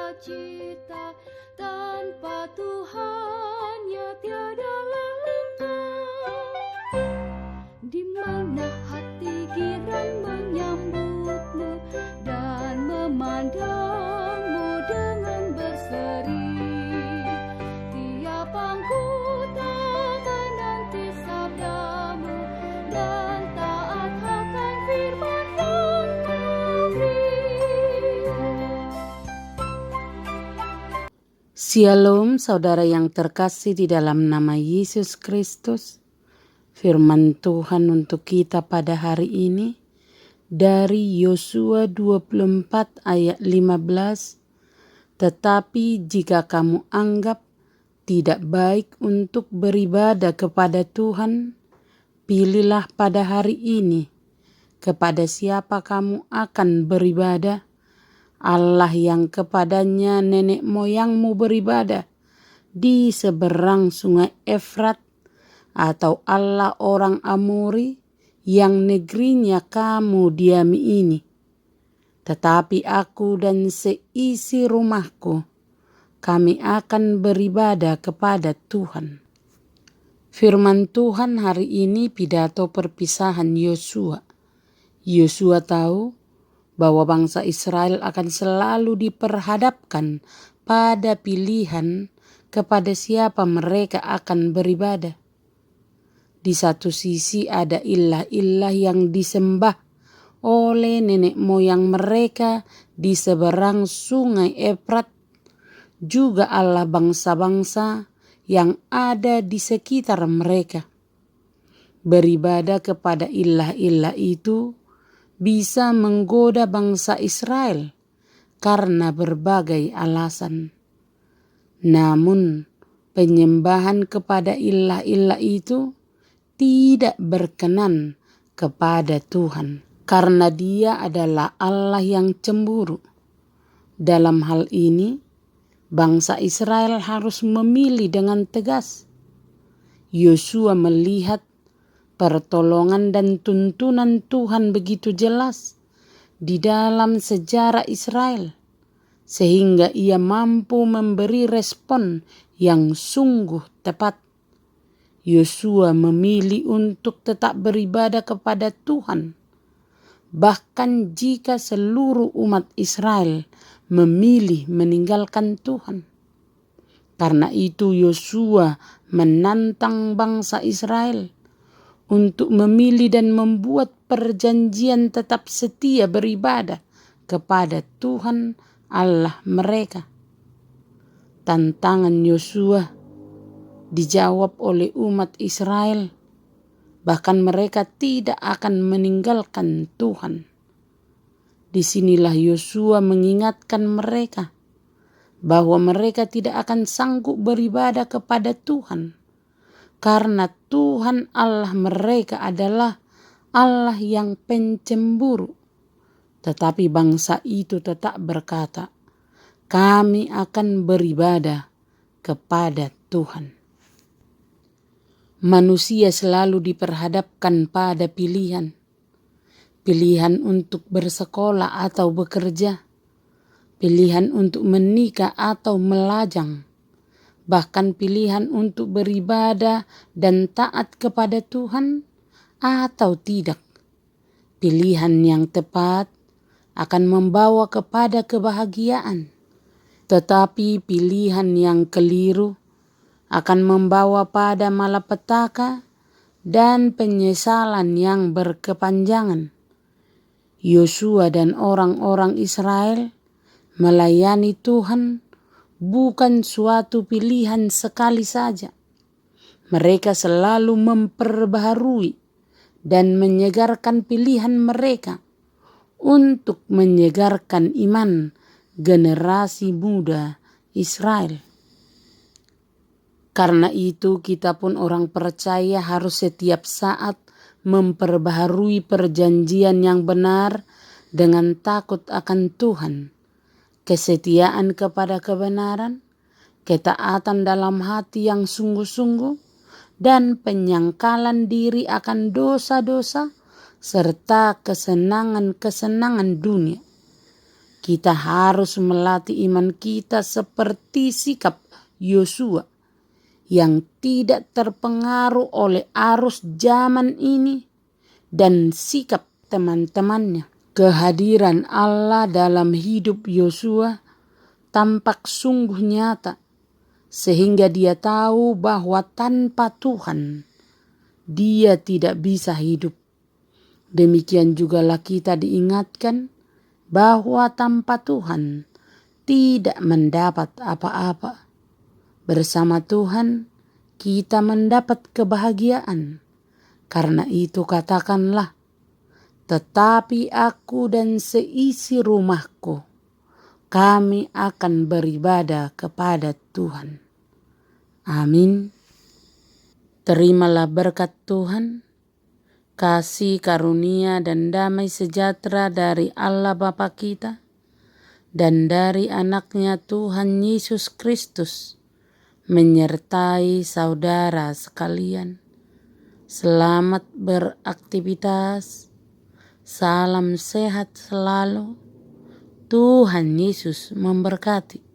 sukacita, tanpa Tuhan ya tiadalah lengkap. Di mana hati girang menyambutmu dan memandangmu dengan berseri. Tiap anggota menanti sabdamu dan taat akan firman yang memberi. Shalom saudara yang terkasih di dalam nama Yesus Kristus. Firman Tuhan untuk kita pada hari ini dari Yosua 24 ayat 15. Tetapi jika kamu anggap tidak baik untuk beribadah kepada Tuhan, pilihlah pada hari ini kepada siapa kamu akan beribadah. Allah yang kepadanya nenek moyangmu beribadah di seberang sungai Efrat, atau Allah orang Amori yang negerinya kamu diami ini. Tetapi aku dan seisi rumahku, kami akan beribadah kepada Tuhan. Firman Tuhan hari ini pidato perpisahan Yosua. Yosua tahu bahwa bangsa Israel akan selalu diperhadapkan pada pilihan kepada siapa mereka akan beribadah. Di satu sisi ada ilah-ilah yang disembah oleh nenek moyang mereka di seberang sungai Efrat, juga Allah bangsa-bangsa yang ada di sekitar mereka. Beribadah kepada ilah-ilah itu bisa menggoda bangsa Israel karena berbagai alasan. Namun penyembahan kepada ilah-ilah itu tidak berkenan kepada Tuhan, karena Dia adalah Allah yang cemburu. Dalam hal ini, bangsa Israel harus memilih dengan tegas. Yosua melihat pertolongan dan tuntunan Tuhan begitu jelas di dalam sejarah Israel, sehingga ia mampu memberi respon yang sungguh tepat. Yosua memilih untuk tetap beribadah kepada Tuhan, bahkan jika seluruh umat Israel memilih meninggalkan Tuhan. Karena itu Yosua menantang bangsa Israel untuk memilih dan membuat perjanjian tetap setia beribadah kepada Tuhan Allah mereka. Tantangan Yosua dijawab oleh umat Israel, bahkan mereka tidak akan meninggalkan Tuhan. Disinilah Yosua mengingatkan mereka bahwa mereka tidak akan sanggup beribadah kepada Tuhan, karena Tuhan Allah mereka adalah Allah yang pencemburu. Tetapi bangsa itu tetap berkata, kami akan beribadah kepada Tuhan. Manusia selalu diperhadapkan pada pilihan. Pilihan untuk bersekolah atau bekerja. Pilihan untuk menikah atau melajang. Bahkan pilihan untuk beribadah dan taat kepada Tuhan atau tidak. Pilihan yang tepat akan membawa kepada kebahagiaan. Tetapi pilihan yang keliru akan membawa pada malapetaka dan penyesalan yang berkepanjangan. Yosua dan orang-orang Israel melayani Tuhan bukan suatu pilihan sekali saja. Mereka selalu memperbaharui dan menyegarkan pilihan mereka untuk menyegarkan iman generasi muda Israel. Karena itu kita pun orang percaya harus setiap saat memperbaharui perjanjian yang benar dengan takut akan Tuhan, kesetiaan kepada kebenaran, ketaatan dalam hati yang sungguh-sungguh, dan penyangkalan diri akan dosa-dosa serta kesenangan-kesenangan dunia. Kita harus melatih iman kita seperti sikap Yosua yang tidak terpengaruh oleh arus zaman ini dan sikap teman-temannya. Kehadiran Allah dalam hidup Yosua tampak sungguh nyata sehingga dia tahu bahwa tanpa Tuhan dia tidak bisa hidup. Demikian jugalah kita diingatkan bahwa tanpa Tuhan tidak mendapat apa-apa. Bersama Tuhan kita mendapat kebahagiaan. Karena itu katakanlah, tetapi aku dan seisi rumahku, kami akan beribadah kepada Tuhan. Amin. Terimalah berkat Tuhan, kasih karunia dan damai sejahtera dari Allah Bapa kita dan dari anaknya Tuhan Yesus Kristus menyertai saudara sekalian. Selamat beraktivitas, salam sehat selalu, Tuhan Yesus memberkati.